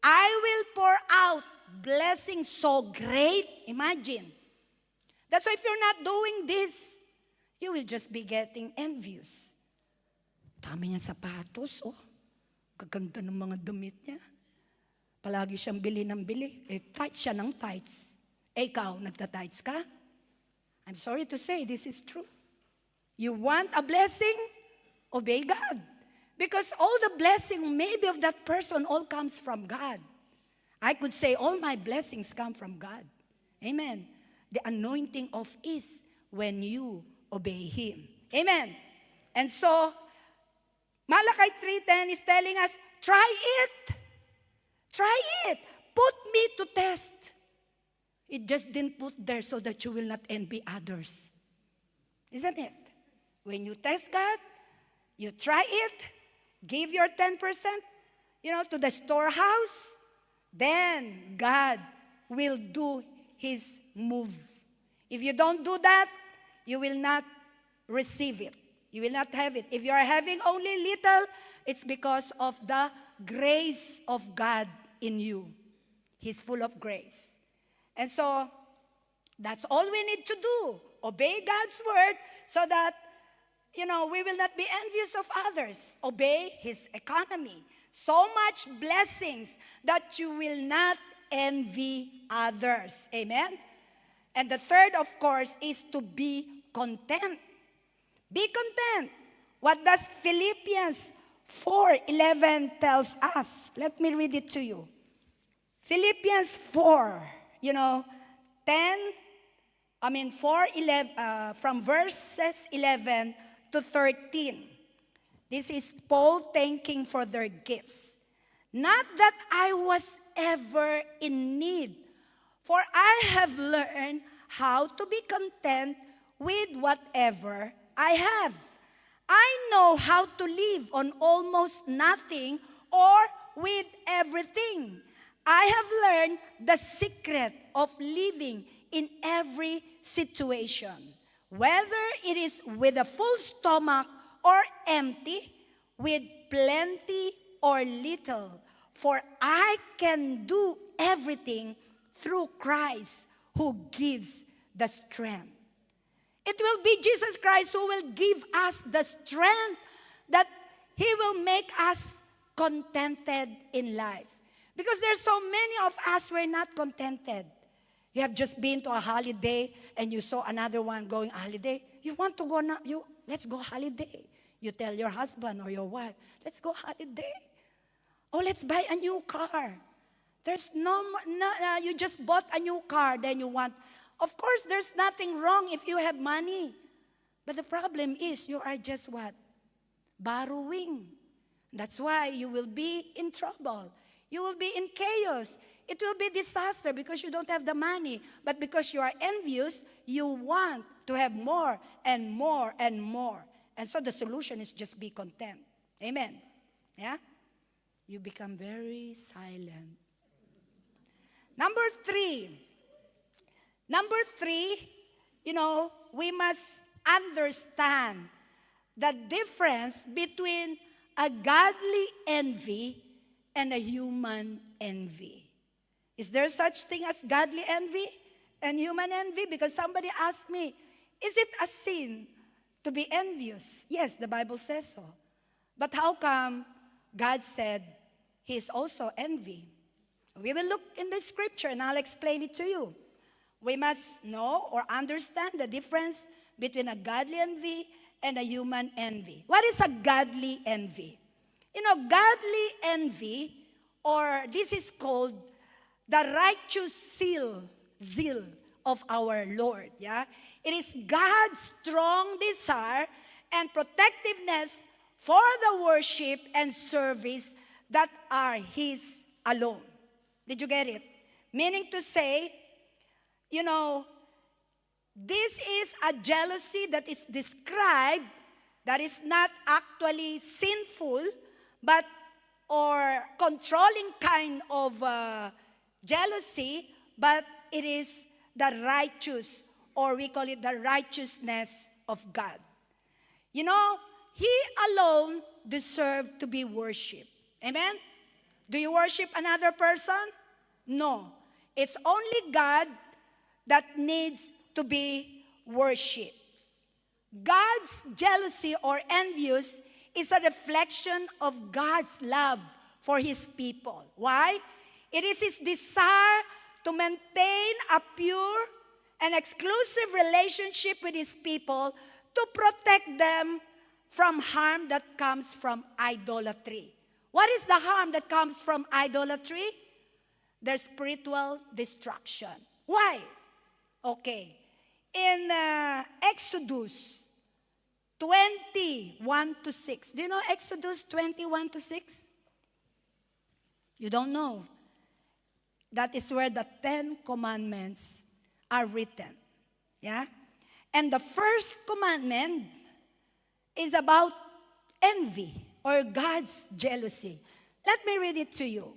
I will pour out blessing so great. Imagine. That's why if you're not doing this, you will just be getting envious. Dami niya sapatos, oh. Gaganda ng mga damit niya. Palagi siyang bili ng bili. Tights siya ng tights. Ikaw, nagta-tights ka? I'm sorry to say, this is true. You want a blessing? Obey God. Because all the blessing maybe of that person all comes from God. I could say all my blessings come from God. Amen. The anointing of is when you obey Him. Amen. And so, Malachi 3:10 is telling us, try it. Try it. Put me to test. It just didn't put there so that you will not envy others. Isn't it? When you test God, you try it, give your 10%, to the storehouse, then God will do His move. If you don't do that, you will not receive it. You will not have it. If you are having only little, it's because of the grace of God in you. He's full of grace. And so, that's all we need to do. Obey God's word so that, we will not be envious of others. Obey His economy. So much blessings that you will not envy others. Amen? And the third, of course, is to be content. Be content. What does Philippians 4:11 tells us? Let me read it to you. Philippians 4, 4:11, from verses 11 to 13. This is Paul thanking for their gifts. Not that I was ever in need, for I have learned how to be content with whatever I have. I know how to live on almost nothing or with everything. I have learned the secret of living in every situation, whether it is with a full stomach or empty, with plenty or little. For I can do everything through Christ who gives the strength. It will be Jesus Christ who will give us the strength that He will make us contented in life. Because there's so many of us who are not contented. You have just been to a holiday and you saw another one going holiday. You want to go now? Let's go holiday. You tell your husband or your wife, let's go holiday. Oh, let's buy a new car. There's you just bought a new car, then you want. Of course, there's nothing wrong if you have money. But the problem is you are just what? Borrowing. That's why you will be in trouble. You will be in chaos. It will be disaster because you don't have the money. But because you are envious, you want to have more and more and more. And so the solution is just be content. Amen. Yeah? You become very silent. Number three, we must understand the difference between a godly envy and a human envy. Is there such thing as godly envy and human envy? Because somebody asked me, is it a sin to be envious? Yes, the Bible says so. But how come God said He is also envy? We will look in the scripture and I'll explain it to you. We must know or understand the difference between a godly envy and a human envy. What is a godly envy? Godly envy, or this is called the righteous zeal of our Lord. Yeah? It is God's strong desire and protectiveness for the worship and service that are His alone. Did you get it? Meaning to say, this is a jealousy that is described that is not actually sinful, but or controlling kind of jealousy, but it is the righteous, or we call it the righteousness of God. He alone deserves to be worshipped. Amen? Do you worship another person? No. It's only God that needs to be worshipped. God's jealousy or envious is a reflection of God's love for His people. Why? It is His desire to maintain a pure and exclusive relationship with His people, to protect them from harm that comes from idolatry. What is the harm that comes from idolatry? Their spiritual destruction. Why? Okay. In Exodus 21-6. Do you know Exodus 21-6? You don't know. That is where the 10 commandments are written. Yeah? And the first commandment is about envy or God's jealousy. Let me read it to you.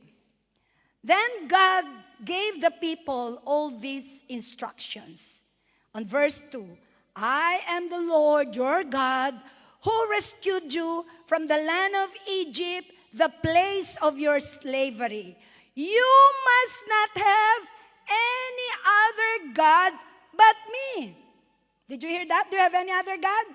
Then God gave the people all these instructions. On verse 2, I am the Lord your God who rescued you from the land of Egypt, the place of your slavery. You must not have any other God but me. Did you hear that? Do you have any other God?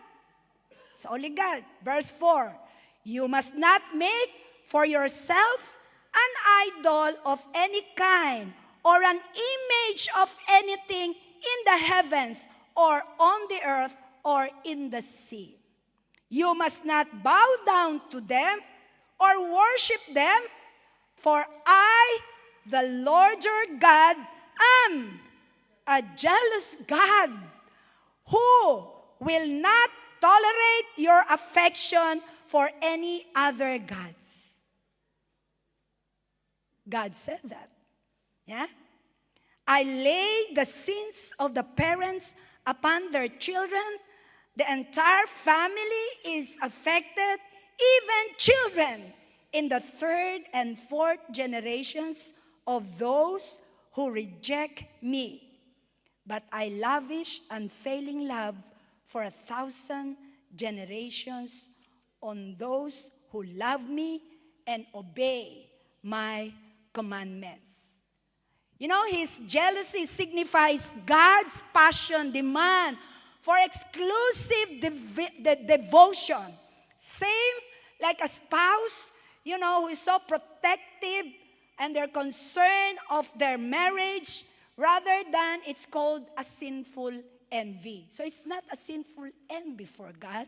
It's only God. Verse 4, you must not make for yourself an idol of any kind or an image of anything in the heavens or on the earth or in the sea. You must not bow down to them or worship them, for I, the Lord your God, am a jealous God who will not tolerate your affection for any other gods. God said that. Yeah? I lay the sins of the parents upon their children. The entire family is affected, even children in the third and fourth generations of those who reject me. But I lavish unfailing love for 1,000 generations on those who love me and obey my commandments. You know, His jealousy signifies God's passion, demand for exclusive devotion. Same like a spouse, you know, who is so protective and they're concerned of their marriage, rather than it's called a sinful envy. So it's not a sinful envy for God.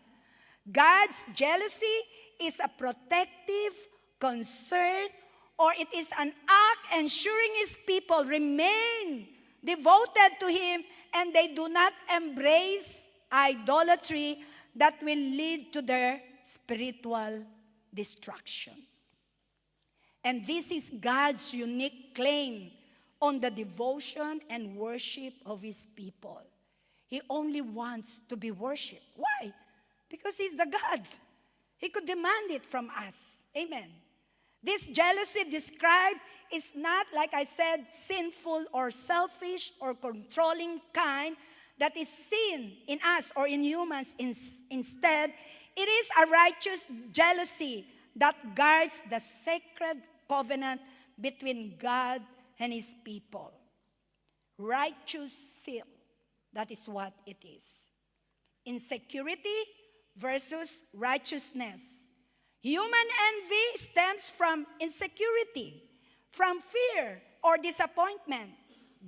God's jealousy is a protective concern, or it is an act ensuring His people remain devoted to Him and they do not embrace idolatry that will lead to their spiritual destruction. And this is God's unique claim on the devotion and worship of His people. He only wants to be worshipped. Why? Because He's the God. He could demand it from us. Amen. This jealousy described is not, like I said, sinful or selfish or controlling kind that is seen in us or in humans. Instead, it is a righteous jealousy that guards the sacred covenant between God and His people. Righteous zeal, that is what it is. Insecurity versus righteousness. Human envy stems from insecurity, from fear or disappointment.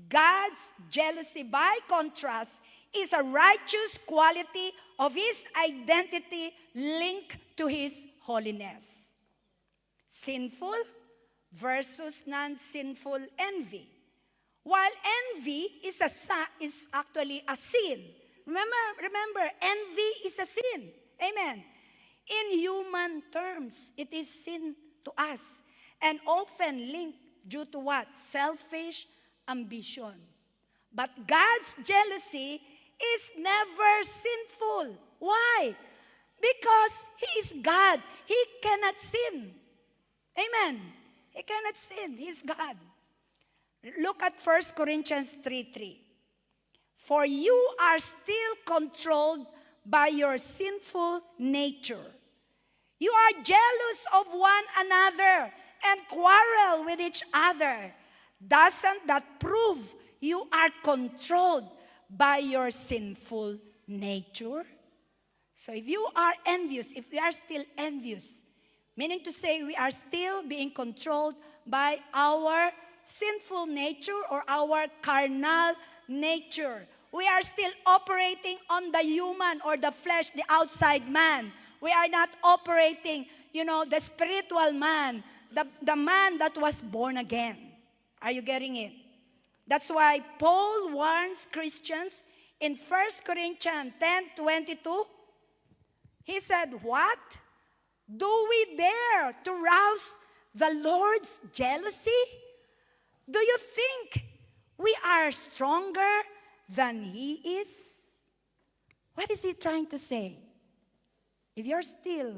God's jealousy, by contrast, is a righteous quality of His identity linked to His holiness. Sinful versus non-sinful envy. While envy is actually a sin. Remember, envy is a sin. Amen. In human terms, it is sin to us and often linked due to what? Selfish ambition. But God's jealousy is never sinful. Why? Because He is God. He cannot sin. Amen. He cannot sin. He is God. Look at 1 Corinthians 3:3. For you are still controlled by your sinful nature. You are jealous of one another and quarrel with each other. doesn't that prove you are controlled by your sinful nature? So if you are envious, if we are still envious, meaning to say we are still being controlled by our sinful nature or our carnal nature. We are still operating on the human or the flesh, the outside man. We are not operating, the spiritual man, the man that was born again. Are you getting it? That's why Paul warns Christians in 1 Corinthians 10:22. He said, what? Do we dare to rouse the Lord's jealousy? Do you think we are stronger than He is? What is He trying to say? If you're still,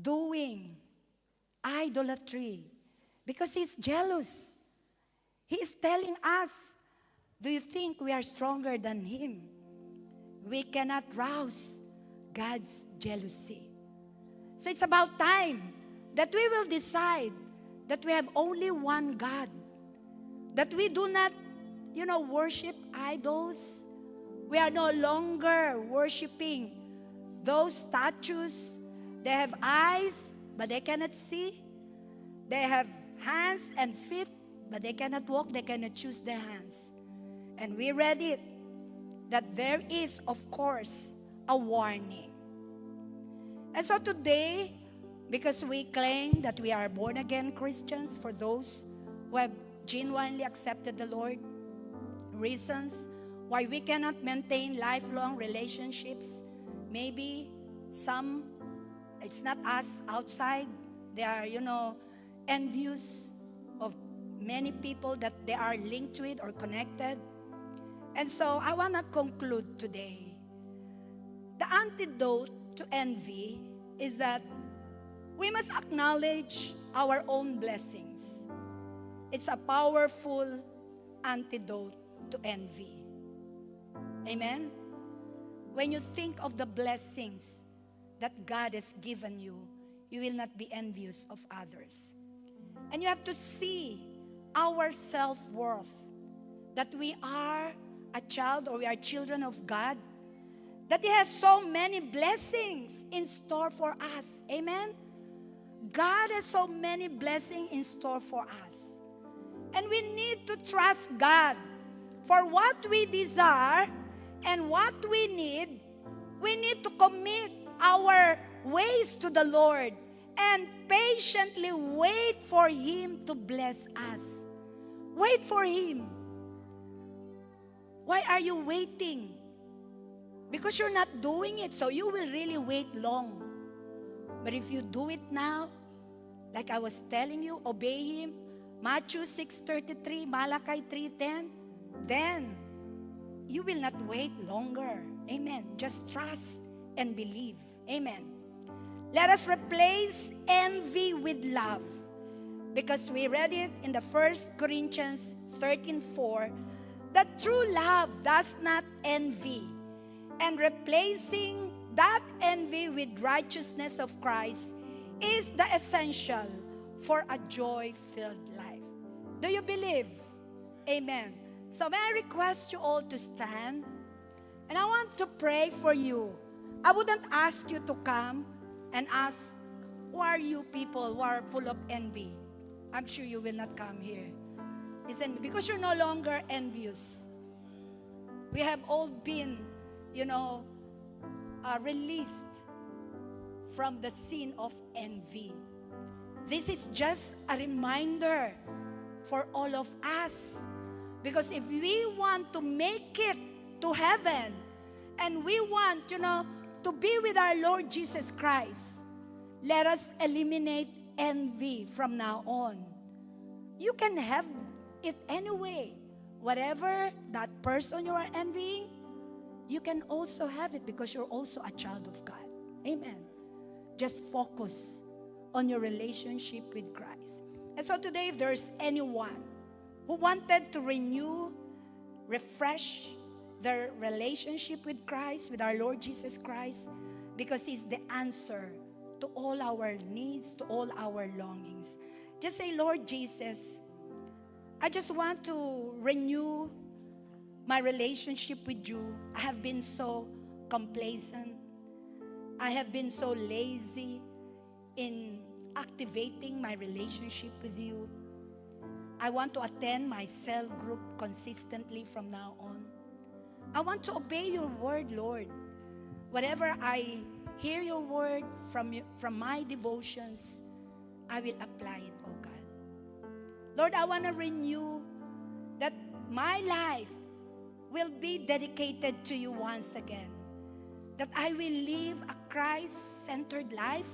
doing idolatry, because He's jealous. He is telling us, do you think we are stronger than Him? We cannot rouse God's jealousy. So it's about time that we will decide that we have only one God. That we do not, worship idols. We are no longer worshiping those statues. They have eyes, but they cannot see. They have hands and feet, but they cannot walk, they cannot choose their hands. And we read it, that there is, of course, a warning. And so today, because we claim that we are born-again Christians, for those who have genuinely accepted the Lord, reasons why we cannot maintain lifelong relationships, maybe some, it's not us outside, they are, envious of many people that they are linked with or connected. And so I want to conclude today. The antidote to envy is that we must acknowledge our own blessings. It's a powerful antidote to envy. Amen? When you think of the blessings that God has given you, you will not be envious of others. And you have to see our self-worth, that we are a child or we are children of God, that He has so many blessings in store for us. Amen? God has so many blessings in store for us. And we need to trust God for what we desire and what we need. We need to commit our ways to the Lord and patiently wait for Him to bless us. Wait for Him. Why are you waiting? Because you're not doing it, so you will really wait long. But if you do it now, like I was telling you, obey Him, Matthew 6:33, Malachi 3:10, then you will not wait longer. Amen. Just trust and believe. Amen. Let us replace envy with love. Because we read it in the 1 Corinthians 13:4, that true love does not envy. And replacing that envy with righteousness of Christ is the essential for a joy-filled life. Do you believe? Amen. So may I request you all to stand? And I want to pray for you. I wouldn't ask you to come and ask, who are you people who are full of envy? I'm sure you will not come here. Listen, because you're no longer envious. We have all been, released from the sin of envy. This is just a reminder for all of us. Because if we want to make it to heaven, and we want, to be with our Lord Jesus Christ, let us eliminate envy from now on. You can have it anyway. Whatever that person you are envying, you can also have it because you're also a child of God. Amen. Just focus on your relationship with Christ. And so today, if there's anyone who wanted to renew, refresh their relationship with Christ, with our Lord Jesus Christ, because He's the answer to all our needs, to all our longings, Just say, Lord Jesus, I just want to renew my relationship with you. I have been so complacent. I have been so lazy in activating my relationship with you. I want to attend my cell group consistently from now on. I want to obey your word, Lord. Whatever I hear your word from my devotions, I will apply it, oh God. Lord, I want to renew that my life will be dedicated to you once again. That I will live a Christ-centered life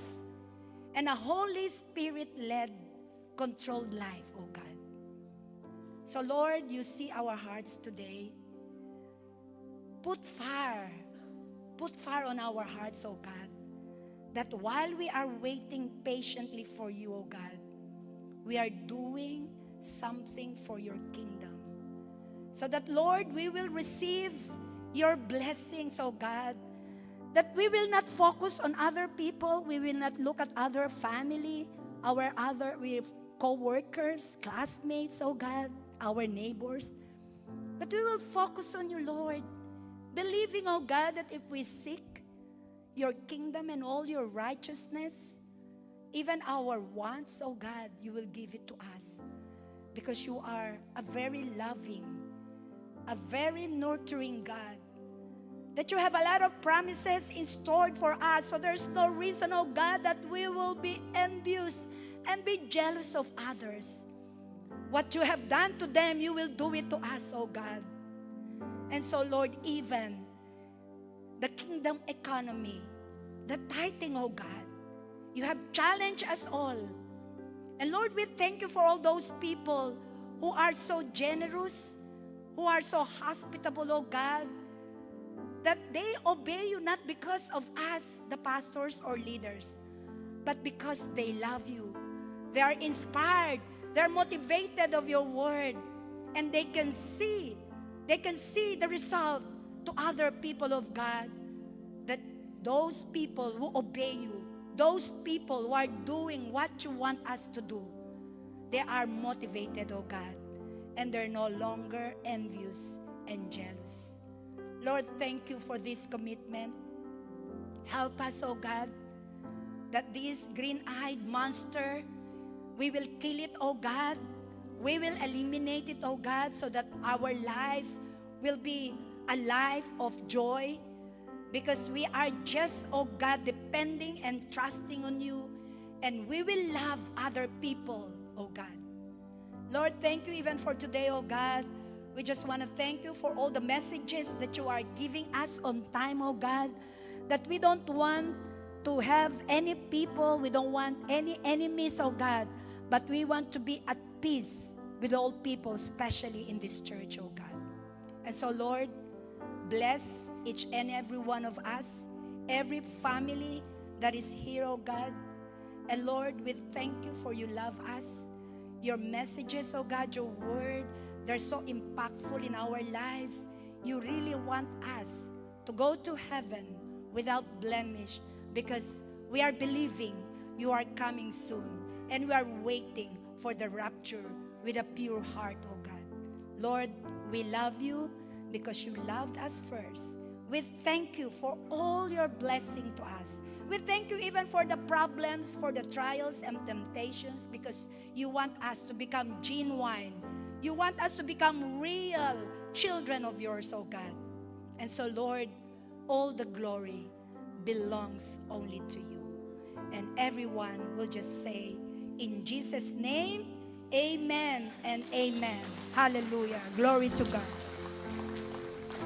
and a Holy Spirit-led, controlled life, oh God. So Lord, you see our hearts today. Put fire on our hearts, oh God. That while we are waiting patiently for you, oh God, we are doing something for your kingdom. So that, Lord, we will receive your blessings, oh God. That we will not focus on other people. We will not look at other family, our other co-workers, classmates, oh God, our neighbors. But we will focus on you, Lord. Believing, oh God, that if we seek your kingdom and all your righteousness, even our wants, oh God, you will give it to us. Because you are a very loving, a very nurturing God. That you have a lot of promises in store for us. So there's no reason, oh God, that we will be envious and be jealous of others. What you have done to them, you will do it to us, oh God. And so, Lord, even the kingdom economy, the tithing, oh God, you have challenged us all. And Lord, we thank you for all those people who are so generous, who are so hospitable, oh God, that they obey you not because of us, the pastors or leaders, but because they love you. They are inspired. They're motivated of your word. And they can see the result to other people of God, that those people who obey you, those people who are doing what you want us to do, they are motivated, oh God, and they're no longer envious and jealous. Lord, thank you for this commitment. Help us, oh God, that this green-eyed monster, we will kill it, oh God. We will eliminate it, oh God, so that our lives will be a life of joy, because we are just, oh God, depending and trusting on you, and we will love other people, oh God. Lord, thank you even for today, oh God. We just want to thank you for all the messages that you are giving us on time, oh God, that we don't want to have any people, we don't want any enemies, oh God, but we want to be at peace with all people, especially in this church, oh God. And so, Lord, bless each and every one of us, every family that is here, oh God. And Lord, we thank you for you love us. Your messages, oh God, your word, they're so impactful in our lives. You really want us to go to heaven without blemish, because we are believing you are coming soon, and we are waiting for the rapture with a pure heart, oh God. Lord, we love you because you loved us first. We thank you for all your blessing to us. We thank you even for the problems, for the trials and temptations, because you want us to become genuine. You want us to become real children of yours, oh God. And so, Lord, all the glory belongs only to you. And everyone will just say, in Jesus' name, amen and amen. Hallelujah. Glory to God.